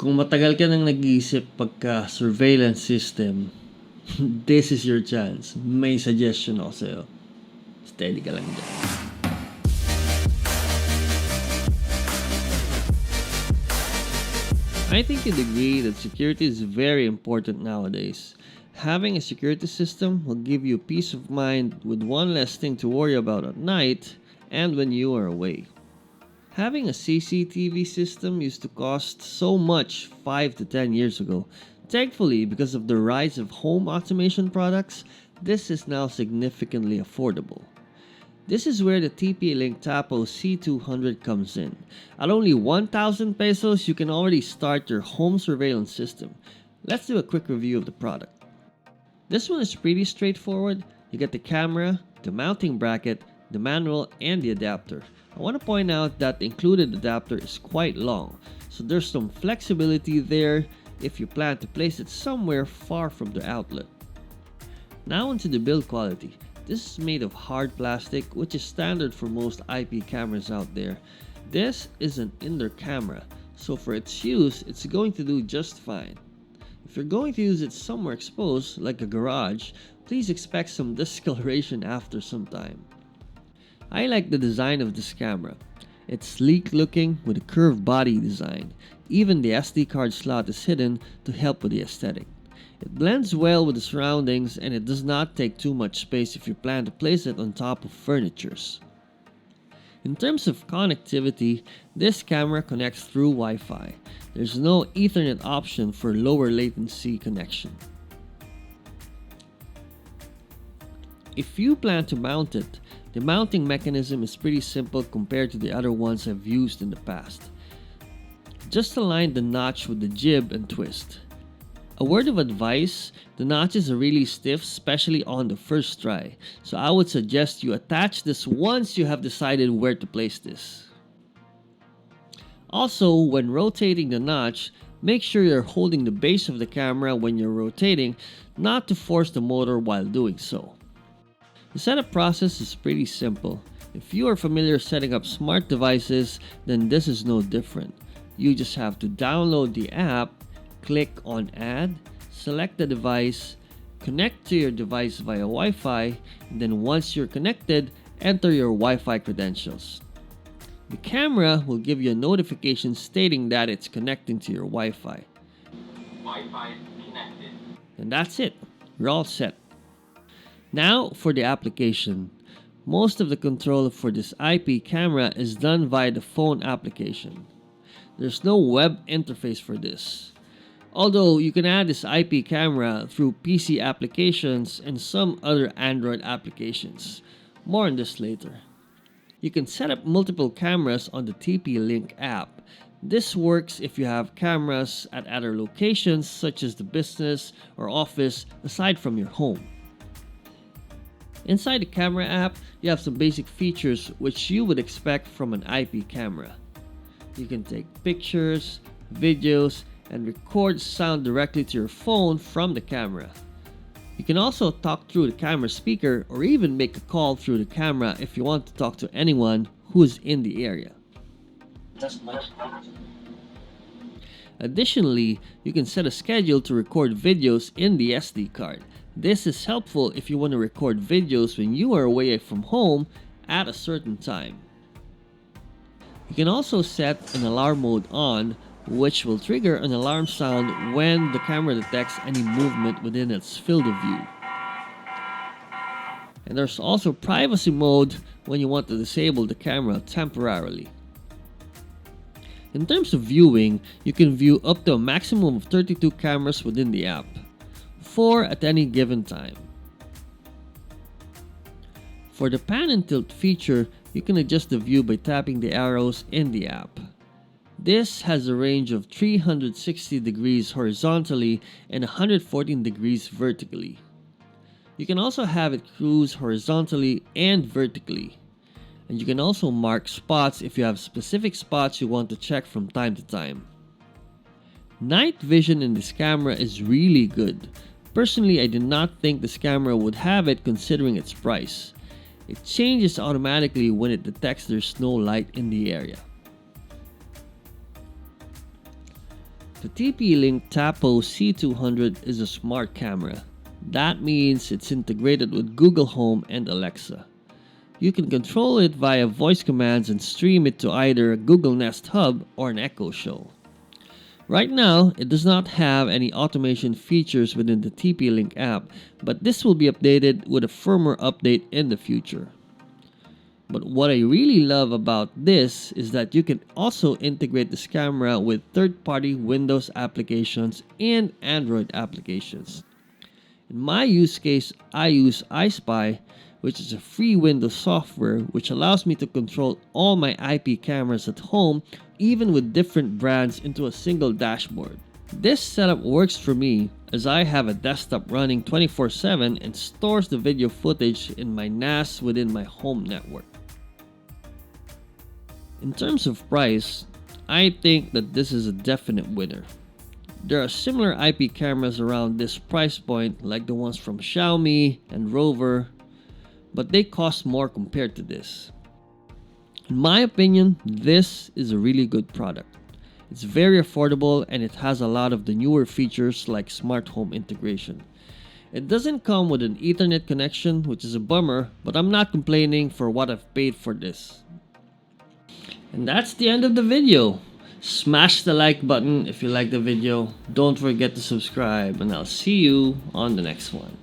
Kung matagal ka nang nag-iisip pagka surveillance system, this is your chance. May suggestion ako sa'yo. Steady ka lang dyan. I think you'd agree that security is very important nowadays. Having a security system will give you peace of mind with one less thing to worry about at night and when you are away. Having a CCTV system used to cost so much 5 to 10 years ago. Thankfully, because of the rise of home automation products, this is now significantly affordable. This is where the TPlink Tapo C200 comes in. At only 1,000 pesos, you can already start your home surveillance system. Let's do a quick review of the product. This one is pretty straightforward. You get the camera, the mounting bracket, the manual, and the adapter. I want to point out that the included adapter is quite long, so there's some flexibility there if you plan to place it somewhere far from the outlet. Now onto the build quality. This is made of hard plastic, which is standard for most IP cameras out there. This is an indoor camera, so for its use, it's going to do just fine. If you're going to use it somewhere exposed, like a garage, please expect some discoloration after some time. I like the design of this camera. It's sleek looking with a curved body design. Even the SD card slot is hidden to help with the aesthetic. It blends well with the surroundings and it does not take too much space if you plan to place it on top of furnitures. In terms of connectivity, this camera connects through Wi-Fi. There's no Ethernet option for lower latency connection. If you plan to mount it, the mounting mechanism is pretty simple compared to the other ones I've used in the past. Just align the notch with the jib and twist. A word of advice, the notches are really stiff, especially on the first try, so I would suggest you attach this once you have decided where to place this. Also, when rotating the notch, make sure you're holding the base of the camera when you're rotating, not to force the motor while doing so. The setup process is pretty simple. If you are familiar setting up smart devices, then this is no different. You just have to download the app, click on Add, select the device, connect to your device via Wi-Fi, and then once you're connected, enter your Wi-Fi credentials. The camera will give you a notification stating that it's connecting to your Wi-Fi. Wi-Fi connected. And that's it. You're all set. Now for the application. Most of the control for this IP camera is done via the phone application. There's no web interface for this. Although you can add this IP camera through PC applications and some other Android applications. More on this later. You can set up multiple cameras on the TP-Link app. This works if you have cameras at other locations such as the business or office aside from your home. Inside the camera app, you have some basic features which you would expect from an IP camera. You can take pictures, videos, and record sound directly to your phone from the camera. You can also talk through the camera speaker or even make a call through the camera if you want to talk to anyone who is in the area. Additionally, you can set a schedule to record videos in the SD card. This is helpful if you want to record videos when you are away from home at a certain time. You can also set an alarm mode on, which will trigger an alarm sound when the camera detects any movement within its field of view. And there's also privacy mode when you want to disable the camera temporarily. In terms of viewing, you can view up to a maximum of 32 cameras within the app, 4 at any given time. For the pan and tilt feature, you can adjust the view by tapping the arrows in the app. This has a range of 360 degrees horizontally and 114 degrees vertically. You can also have it cruise horizontally and vertically. And you can also mark spots if you have specific spots you want to check from time to time. Night vision in this camera is really good. Personally, I did not think this camera would have it considering its price. It changes automatically when it detects there's no light in the area. The TPlink Tapo C200 is a smart camera. That means it's integrated with Google Home and Alexa. You can control it via voice commands and stream it to either a Google Nest Hub or an Echo Show. Right now, it does not have any automation features within the TP-Link app, but this will be updated with a firmware update in the future. But what I really love about this is that you can also integrate this camera with third-party Windows applications and Android applications. In my use case, I use iSpy, which is a free Windows software which allows me to control all my IP cameras at home, even with different brands, into a single dashboard. This setup works for me as I have a desktop running 24/7 and stores the video footage in my NAS within my home network. In terms of price, I think that this is a definite winner. There are similar IP cameras around this price point like the ones from Xiaomi and Rover, but they cost more compared to this. In my opinion, this is a really good product. It's very affordable and it has a lot of the newer features like smart home integration. It doesn't come with an Ethernet connection, which is a bummer, but I'm not complaining for what I've paid for this. And that's the end of the video. Smash the like button if you like the video. Don't forget to subscribe, and I'll see you on the next one.